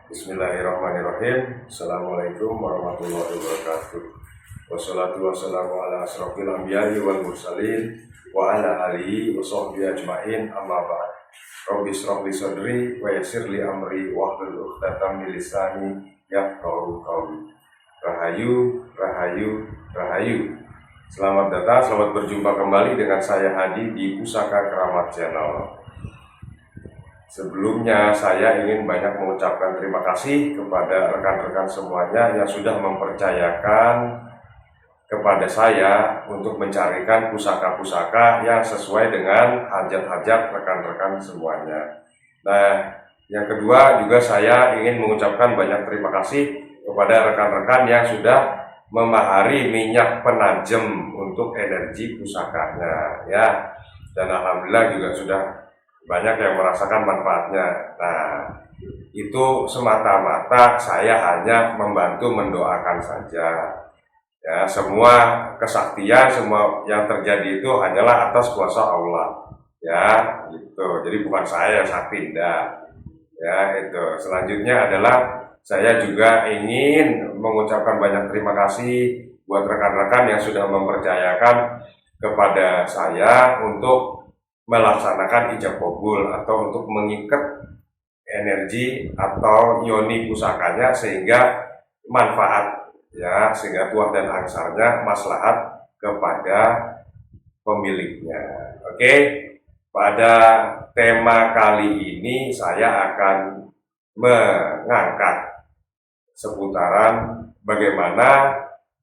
Bismillahirrahmanirrahim. Assalamualaikum warahmatullahi wabarakatuh. Wassalatu wassalamu ala asrofil anbiya'i wal mursalin wa ala alihi wa sahbihi ajma'in, amma ba'd. Rabbi shrah li sadri wa yassir li amri wahlul 'uqdatam min lisani yafqahu qawli. Rahayu, rahayu, rahayu. Selamat datang, selamat berjumpa kembali dengan saya Hadi di Pusaka Keramat Channel. Sebelumnya saya ingin banyak mengucapkan terima kasih kepada rekan-rekan semuanya yang sudah mempercayakan kepada saya untuk mencarikan pusaka-pusaka yang sesuai dengan hajat-hajat rekan-rekan semuanya. Nah, yang kedua juga saya ingin mengucapkan banyak terima kasih kepada rekan-rekan yang sudah memahari minyak penajam untuk energi pusakanya, ya. Dan alhamdulillah juga sudah banyak yang merasakan manfaatnya. Nah, itu semata-mata saya hanya membantu mendoakan saja. Ya, semua kesaktian, semua yang terjadi itu hanyalah atas kuasa Allah. Ya, gitu. Jadi bukan saya yang sakti, enggak. Ya, itu. Selanjutnya adalah saya juga ingin mengucapkan banyak terima kasih buat rekan-rekan yang sudah mempercayakan kepada saya untuk melaksanakan ijab kabul atau untuk mengikat energi atau yoni pusakanya sehingga manfaat, ya, sehingga tuah dan angsarnya maslahat kepada pemiliknya. Oke, pada tema kali ini saya akan mengangkat seputaran bagaimana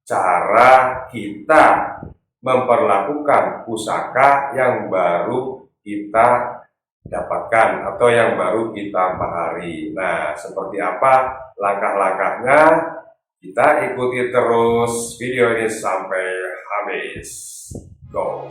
cara kita memperlakukan pusaka yang baru kita dapatkan atau yang baru kita pahari. Nah, seperti apa langkah-langkahnya? Kita ikuti terus video ini sampai habis. Go!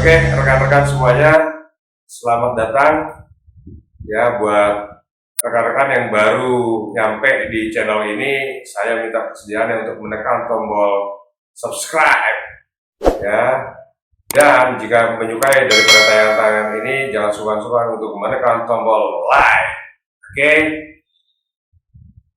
Oke, rekan-rekan semuanya, selamat datang ya buat rekan-rekan yang baru nyampe di channel ini. Saya minta kesediaannya untuk menekan tombol subscribe ya. Dan jika menyukai daripada tayangan ini, jangan sungkan-sungkan untuk menekan tombol like. Oke.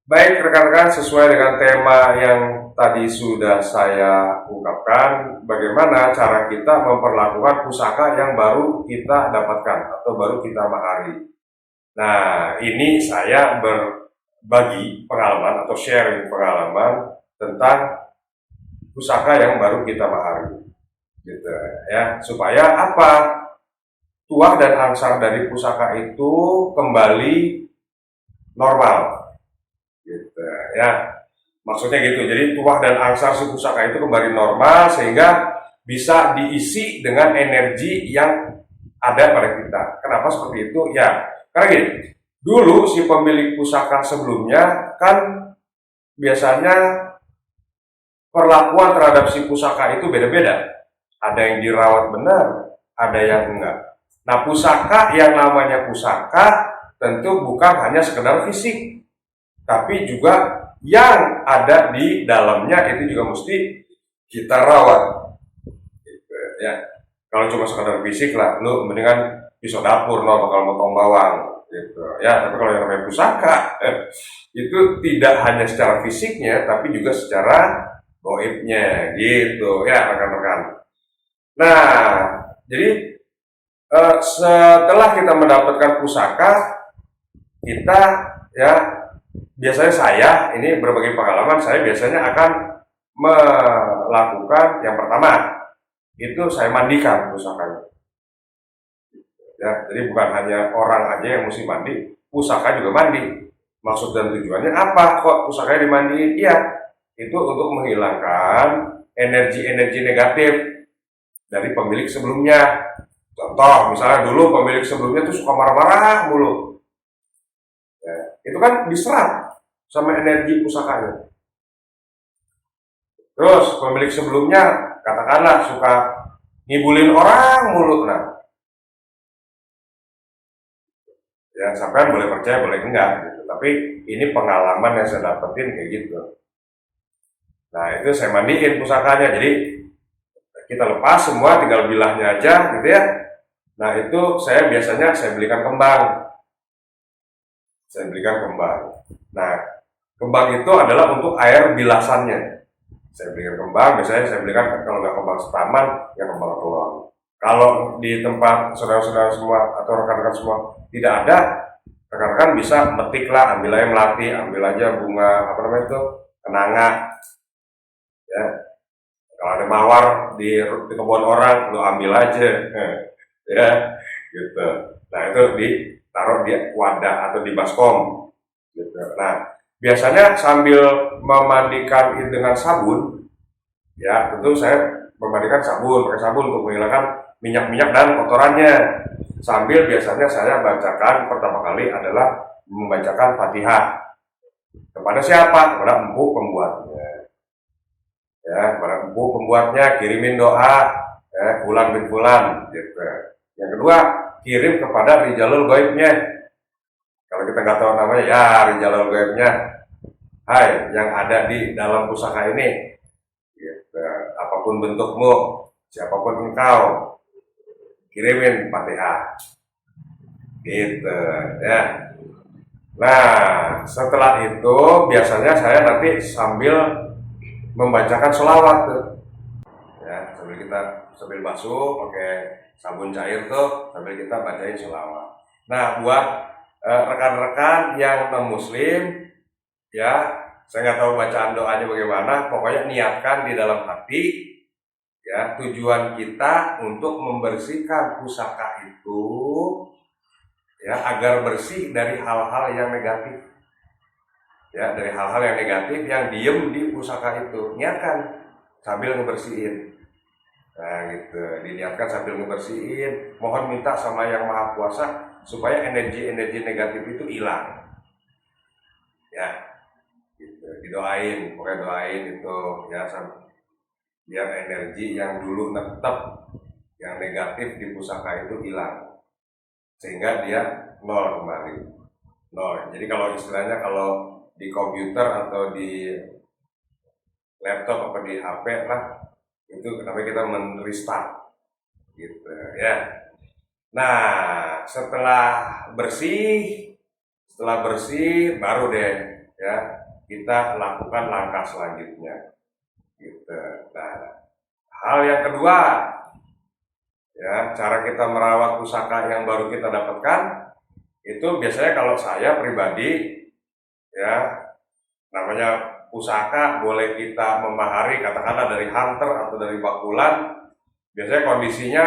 Baik rekan-rekan, sesuai dengan tema yang tadi sudah saya ungkapkan, bagaimana cara kita memperlakukan pusaka yang baru kita dapatkan atau baru kita mahari. Nah, ini saya berbagi pengalaman atau sharing pengalaman tentang pusaka yang baru kita mahari, gitu ya. Supaya apa? Tuah dan angsar dari pusaka itu kembali normal, gitu ya. Maksudnya gitu, jadi tuah dan angsar si pusaka itu kembali normal sehingga bisa diisi dengan energi yang ada pada kita. Kenapa seperti itu? Ya, karena gini, dulu si pemilik pusaka sebelumnya kan biasanya perlakuan terhadap si pusaka itu beda-beda. Ada yang dirawat benar, ada yang enggak. Nah, pusaka yang namanya pusaka tentu bukan hanya sekedar fisik, tapi juga yang ada di dalamnya itu juga mesti kita rawat, gitu, ya. Kalau cuma sekadar fisik lah, lu mendingan pisau dapur, no, bakal motong bawang, gitu ya. Tapi kalau yang namanya pusaka, itu tidak hanya secara fisiknya, tapi juga secara goibnya, gitu ya rekan-rekan. Nah, jadi setelah kita mendapatkan pusaka, kita ya, biasanya saya ini berbagi pengalaman, saya biasanya akan melakukan yang pertama itu saya mandikan pusakanya. Ya, jadi bukan hanya orang aja yang mesti mandi, pusaka juga mandi. Maksud dan tujuannya apa? Kok pusakanya dimandiin? Iya, itu untuk menghilangkan energi-energi negatif dari pemilik sebelumnya. Contoh, misalnya dulu pemilik sebelumnya tuh suka marah-marah mulu. Ya, itu kan diserap sama energi pusakanya. Terus pemilik sebelumnya katakanlah suka ngibulin orang mulu, nah Ya, sampean boleh percaya, boleh enggak gitu. Tapi ini pengalaman yang saya dapetin kayak gitu. Nah, itu saya mandiin pusakanya. Jadi kita lepas semua, tinggal bilahnya aja gitu ya. Nah, itu saya belikan kembang. Saya belikan kembang. Nah, kembang itu adalah untuk air bilasannya. Saya belikan kembang, biasanya saya belikan kalau nggak kembang setaman, ya kembang telon. Kalau di tempat saudara-saudara semua atau rekan-rekan semua tidak ada, rekan-rekan bisa metik lah, ambil aja melati, ambil aja bunga apa namanya itu, kenanga, ya. Kalau ada mawar di kebun orang, lu ambil aja, ya, gitu. Nah itu ditaruh di wadah atau di baskom, gitu. Nah biasanya sambil memandikan dengan sabun, ya tentu saya memandikan pakai sabun untuk menghilangkan minyak-minyak dan kotorannya. Sambil biasanya saya bacakan pertama kali adalah membacakan Fatihah. Kepada siapa? Kepada empu pembuatnya. Ya, kepada empu pembuatnya kirimin doa, ya, Fulan bin Fulan, gitu. Yang kedua, kirim kepada Rijalul Gaibnya. Kalau kita nggak tahu namanya, ya Rijalul Gaibnya. Hai, yang ada di dalam pusaka ini, gitu. Apapun bentukmu, siapapun engkau, kirimin Fatihah, gitu ya. Nah setelah itu biasanya saya nanti sambil membacakan sholawat tuh, ya sambil basuh pakai sabun cair tuh sambil kita bacain sholawat. Nah buat rekan-rekan yang non muslim, ya saya nggak tahu bacaan doanya bagaimana, pokoknya niatkan di dalam hati. Ya, tujuan kita untuk membersihkan pusaka itu ya agar bersih dari hal-hal yang negatif. Ya, dari hal-hal yang negatif yang diem di pusaka itu. Niatkan sambil ngebersihin. Nah, gitu. Diniatkan sambil ngebersihin. Mohon minta sama Yang Maha Kuasa supaya energi-energi negatif itu hilang. Ya, gitu. Didoain, pokoknya doain itu ya sampai biar energi yang dulu tetap yang negatif di pusaka itu hilang sehingga dia nol kembali, nol. Jadi kalau istilahnya kalau di komputer atau di laptop apa di HP lah itu namanya kita men-restart gitu ya. Nah setelah bersih baru deh ya kita lakukan langkah selanjutnya gitu. Nah, hal yang kedua, ya cara kita merawat pusaka yang baru kita dapatkan itu biasanya kalau saya pribadi, ya namanya pusaka boleh kita memahari katakanlah dari hunter atau dari bakulan, biasanya kondisinya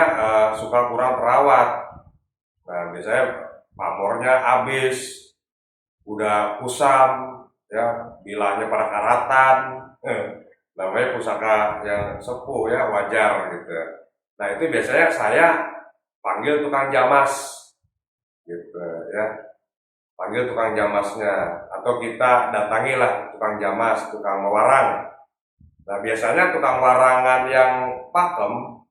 suka kurang terawat. Nah, biasanya pamornya habis, udah kusam, ya bilahnya pada karatan. Namanya pusaka yang sepuh ya wajar gitu. Nah itu biasanya saya panggil tukang jamas gitu ya, panggil tukang jamasnya atau kita datangilah tukang jamas, tukang mewarang. Nah biasanya tukang warangan yang pakem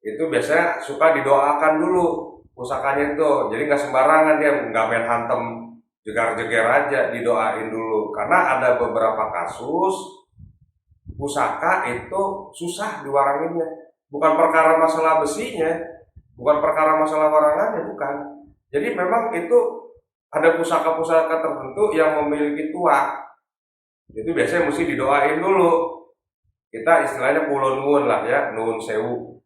itu biasanya suka didoakan dulu pusakanya itu, jadi nggak sembarangan dia nggak main hantem jegar-jeger aja, didoain dulu karena ada beberapa kasus pusaka itu susah diwaranginnya, bukan perkara masalah besinya, bukan perkara masalah warangannya, bukan. Jadi memang itu ada pusaka-pusaka tertentu yang memiliki tuak, itu biasanya mesti didoain dulu. Kita istilahnya kulon nuwun lah ya, nuwun sewu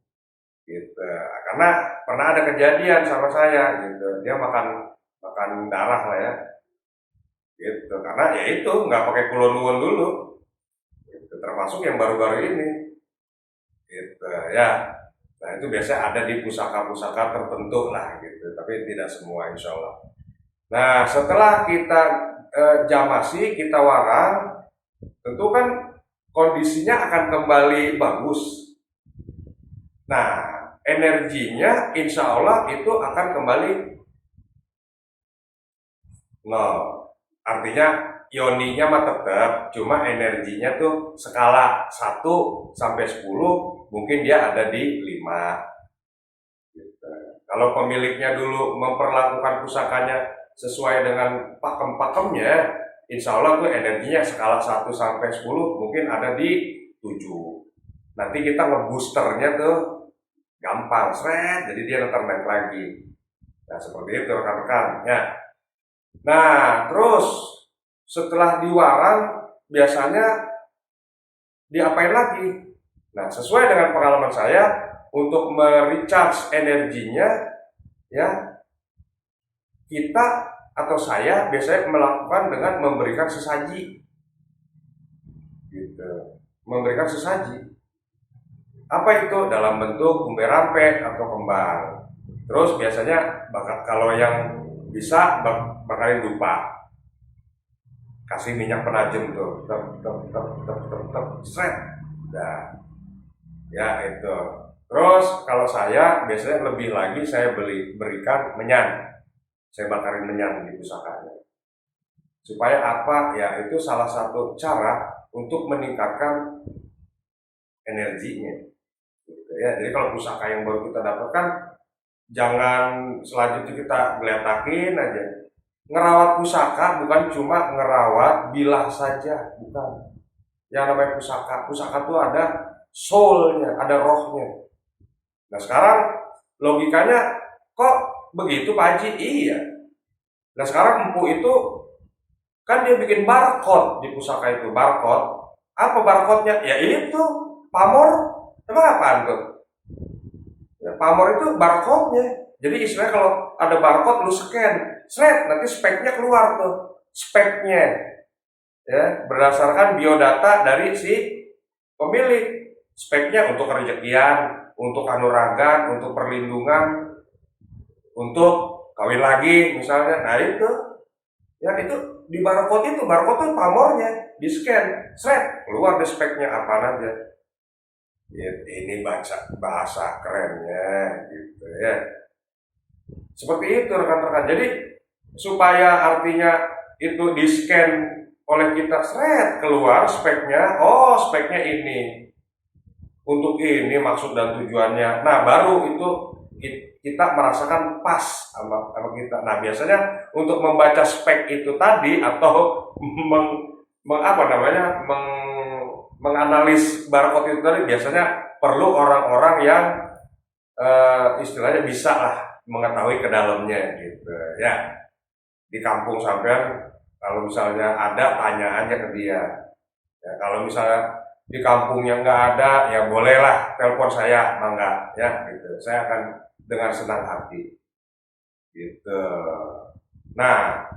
gitu. Karena pernah ada kejadian sama saya gitu, dia makan darah lah ya gitu, karena ya itu nggak pakai kulon nuwun dulu. Termasuk yang baru-baru ini gitu ya. Nah itu biasanya ada di pusaka-pusaka tertentu lah gitu, tapi tidak semua insya Allah. Nah setelah kita jamasi, kita warang, tentu kan kondisinya akan kembali bagus. Nah energinya insya Allah itu akan kembali nol, artinya ioninya mah tetap, cuma energinya tuh skala 1 sampai 10 mungkin dia ada di 5 gitu. Kalau pemiliknya dulu memperlakukan pusakanya sesuai dengan pakem-pakemnya, insya Allah tuh energinya skala 1 sampai 10 mungkin ada di 7. Nanti kita ngeboosternya tuh gampang, seret, jadi dia ntar naik lagi. Nah seperti itu rekan-rekan ya. Nah terus setelah diwarang biasanya diapain lagi? Nah sesuai dengan pengalaman saya, untuk merecharge energinya ya, kita atau saya biasanya melakukan dengan memberikan sesaji gitu. Memberikan sesaji apa itu? Dalam bentuk umbe rampe atau kembang. Terus biasanya kalau yang bisa bakarin dupa, kasih minyak penajem tuh, seret, nah ya itu. Terus kalau saya biasanya lebih lagi, saya berikan menyan, saya bakarin menyan di pusakanya. Supaya apa? Ya itu salah satu cara untuk meningkatkan energinya. Gitu ya. Jadi kalau pusaka yang baru kita dapatkan, jangan selanjutnya kita geletakin aja. Ngerawat pusaka bukan cuma ngerawat bilah saja, bukan. Yang namanya pusaka tuh ada soulnya, ada rohnya. Nah sekarang logikanya, kok begitu Pak Haji? Iya. Nah sekarang empu itu kan dia bikin barcode di pusaka itu. Barcode, apa barcode-nya? Ya itu pamor. Emang apaan tuh? Ya, pamor itu barcode-nya. Jadi istilahnya kalau ada barcode lu scan, seret, nanti speknya keluar tuh. Speknya ya berdasarkan biodata dari si pemilik. Speknya untuk kerejekian, untuk kanuragan, untuk perlindungan, untuk kawin lagi misalnya. Nah itu ya, itu di barcode itu pamornya di scan, seret, keluar deh speknya apa aja. Ya, ini bahasa kerennya gitu ya. Seperti itu rekan-rekan. Jadi supaya artinya itu di scan oleh kita, seret, keluar speknya. Oh speknya ini, untuk ini maksud dan tujuannya. Nah baru itu kita merasakan pas sama kita. Nah biasanya untuk membaca spek itu tadi atau menganalis barcode itu tadi, biasanya perlu orang-orang yang istilahnya bisa lah mengetahui ke dalamnya gitu ya. Di kampung sampean kalau misalnya ada, tanya aja ke dia ya. Kalau misalnya di kampungnya nggak ada, ya bolehlah telepon saya, mangga ya gitu. Saya akan dengan senang hati gitu. Nah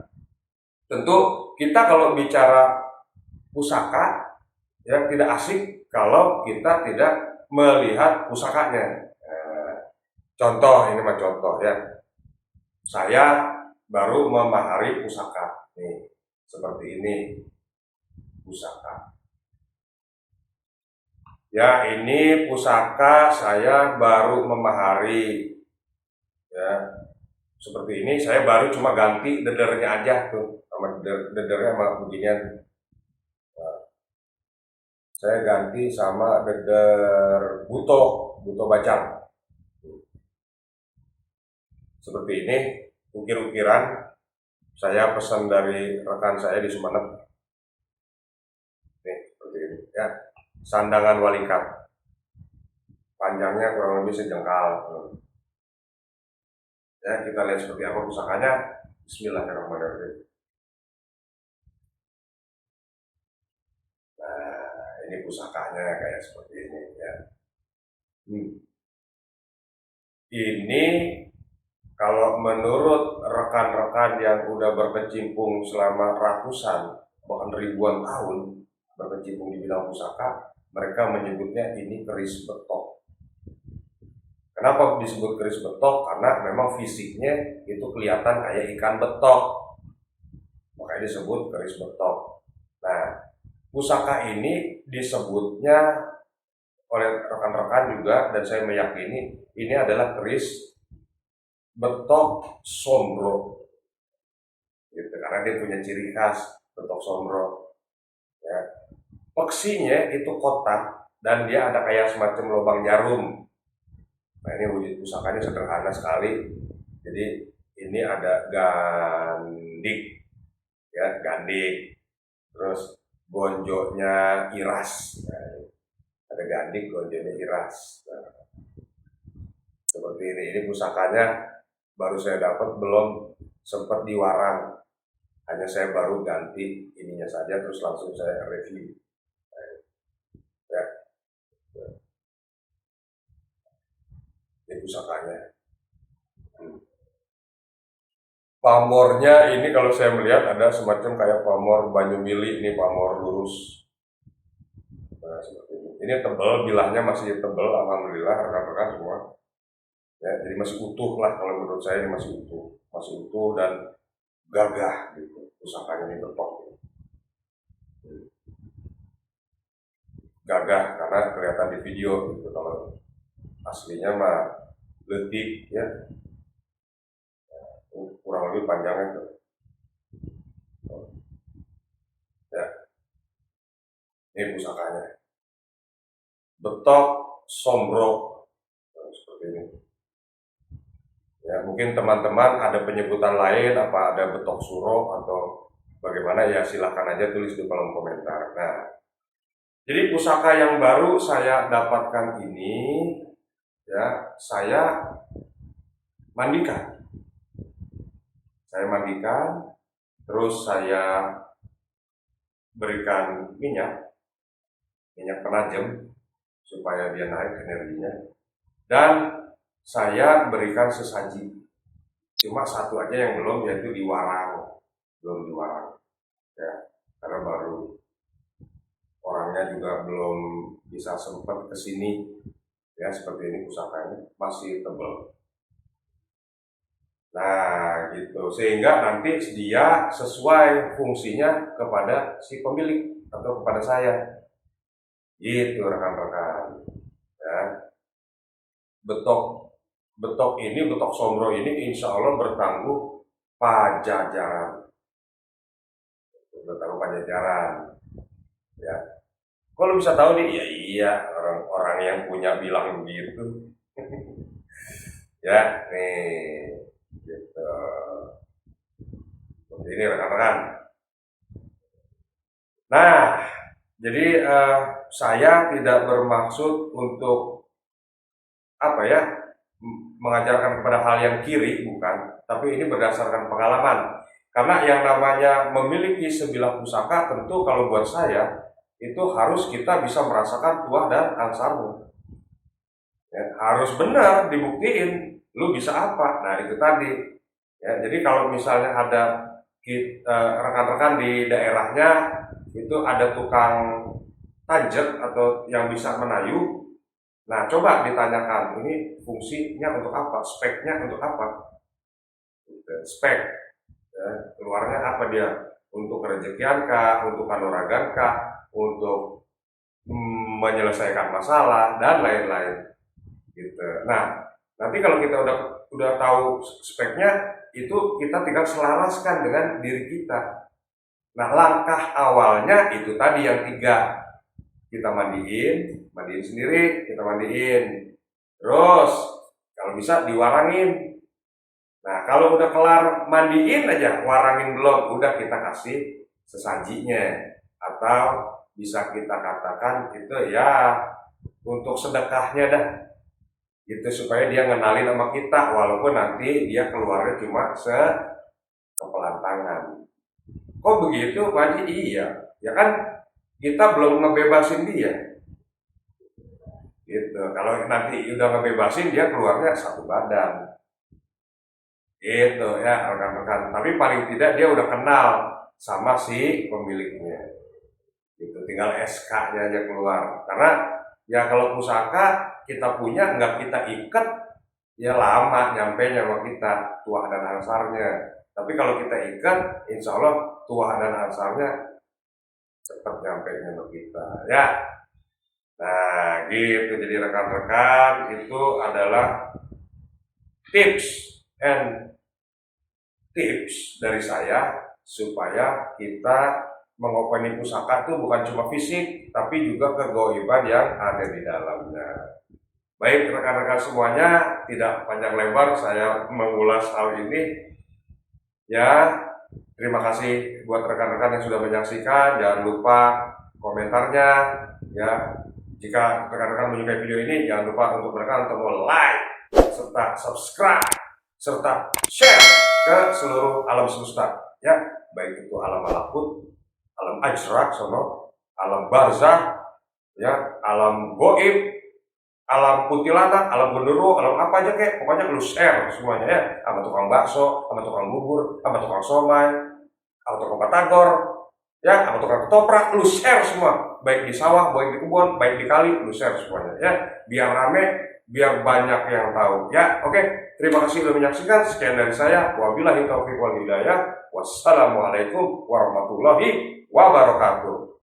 tentu kita kalau bicara pusaka ya tidak asik kalau kita tidak melihat pusakanya. Contoh, ini mah contoh ya. Saya baru memahari pusaka nih, seperti ini pusaka. Ya, ini pusaka saya baru memahari ya. Seperti ini saya baru cuma ganti dedernya aja tuh, sama dedernya sama beginian. Nah, saya ganti sama deder buto bacang. Seperti ini, ukir-ukiran saya pesan dari rekan saya di Sumeneb. Nih, seperti ini ya. Sandangan walikat. Panjangnya kurang lebih sejengkal. Ya, kita lihat seperti apa pusakanya. Bismillahirrahmanirrahim. Nah, ini pusakanya kayak seperti ini ya. Ini kalau menurut rekan-rekan yang udah berkecimpung selama ratusan bahkan ribuan tahun berkecimpung di bidang pusaka, mereka menyebutnya ini keris betok. Kenapa disebut keris betok? Karena memang fisiknya itu kelihatan kayak ikan betok, makanya disebut keris betok. Nah, pusaka ini disebutnya oleh rekan-rekan juga, dan saya meyakini ini adalah keris betok sombro gitu, karena dia punya ciri khas betok sombro ya. Peksinya itu kotak dan dia ada kayak semacam lubang jarum. Nah, ini wujud pusakanya sederhana sekali. Jadi ini ada gandik, ya gandik. Terus gonjonya iras. Nah, ada gandik, gonjonya iras. Nah, seperti ini. Ini pusakanya baru saya dapat, belum sempat diwarang. Hanya saya baru ganti ininya saja, terus langsung saya review. Ya, ini pusakanya. Pamornya ini kalau saya melihat ada semacam kayak pamor Banyumili, ini pamor lurus. Nah, seperti ini. Ini tebal, bilahnya masih tebal, alhamdulillah rekan-rekan semua. Ya, jadi masih utuh lah, kalau menurut saya ini masih utuh dan gagah gitu. Pusakanya ini betok. Gagah karena kelihatan di video gitu. Kalau aslinya mah letik ya, kurang lebih panjangnya tuh. Ya, ini pusakanya. Betok sombrok, seperti ini. Ya, mungkin teman-teman ada penyebutan lain, apa ada betok suro atau bagaimana, ya silahkan aja tulis di kolom komentar. Nah, jadi pusaka yang baru saya dapatkan ini, ya saya mandikan. Saya mandikan, terus saya berikan minyak penajam supaya dia naik energinya, dan saya berikan sesaji. Cuma satu aja yang belum, yaitu belum diwarang ya, karena baru, orangnya juga belum bisa sempat kesini ya. Seperti ini pusakanya masih tebal. Nah gitu, sehingga nanti dia sesuai fungsinya kepada si pemilik atau kepada saya gitu rekan-rekan ya. Betok ini, betok sombro ini insya Allah bertangguh pajajaran, ya. Kalau bisa tahu nih, ya iya, orang-orang yang punya bilang begitu. Ya nih gitu. Seperti ini rekan-rekan. Nah, jadi saya tidak bermaksud untuk apa ya, mengajarkan kepada hal yang kiri, bukan. Tapi ini berdasarkan pengalaman. Karena yang namanya memiliki sebilah pusaka, tentu kalau buat saya itu harus kita bisa merasakan tuah dan angsarmu. Ya, harus benar dibuktiin lu bisa apa. Nah itu tadi ya. Jadi kalau misalnya ada rekan-rekan di daerahnya itu ada tukang tanjek atau yang bisa menayu, nah coba ditanyakan ini fungsinya untuk apa, speknya untuk apa. Spek ya, keluarnya apa dia, untuk kerejekian kah, untuk kanuragan kah, untuk menyelesaikan masalah dan lain-lain gitu. Nah, nanti kalau kita udah tahu speknya, itu kita tinggal selaraskan dengan diri kita. Nah, langkah awalnya itu tadi yang 3. Kita mandiin sendiri, kita mandiin. Terus kalau bisa diwarangin. Nah, kalau udah kelar mandiin aja, warangin belum, udah kita kasih sesajinya. Atau bisa kita katakan itu ya untuk sedekahnya dah. Gitu, supaya dia ngenalin sama kita, walaupun nanti dia keluarnya cuma kepelan tangan. Kok begitu Pak Haji? Iya, ya kan kita belum ngebebasin dia. Gitu. Kalau nanti udah ngebebasin, dia keluarnya satu badan. Gitu ya rekan-rekan. Tapi paling tidak dia udah kenal sama si pemiliknya. Gitu. Tinggal SK-nya aja keluar. Karena ya kalau pusaka kita punya, nggak kita ikat, ya lama nyampenya sama kita tuah dan angsarnya. Tapi kalau kita ikat, insya Allah tuah dan angsarnya cepat nyampe sama kita ya. Nah gitu, jadi rekan-rekan, itu adalah tips dari saya supaya kita mengopeni pusaka itu bukan cuma fisik, tapi juga kegoiban yang ada di dalamnya. Baik rekan-rekan semuanya, tidak panjang lebar saya mengulas hal ini. Ya, terima kasih buat rekan-rekan yang sudah menyaksikan. Jangan lupa komentarnya. Ya, jika rekan-rekan menyukai video ini, jangan lupa untuk rekan tombol like, serta subscribe, serta share ke seluruh alam semesta. Ya, baik itu alam malakut, alam ajrak, alam barzah, ya, alam goib, alam kuntilanak, alam genderuwo, alam apa aja kek, pokoknya lu share semuanya ya, sama tukang bakso, sama tukang bubur, sama tukang somai, sama tukang batagor, ya, sama tukang ketoprak, lu share semua, baik di sawah, baik di kebun, baik di kali, lu share semuanya ya, biar rame, biar banyak yang tahu ya. Oke, terima kasih sudah menyaksikan. Sekian dari saya, wabillahi taufiq wal hidayah, wassalamualaikum warahmatullahi wabarakatuh.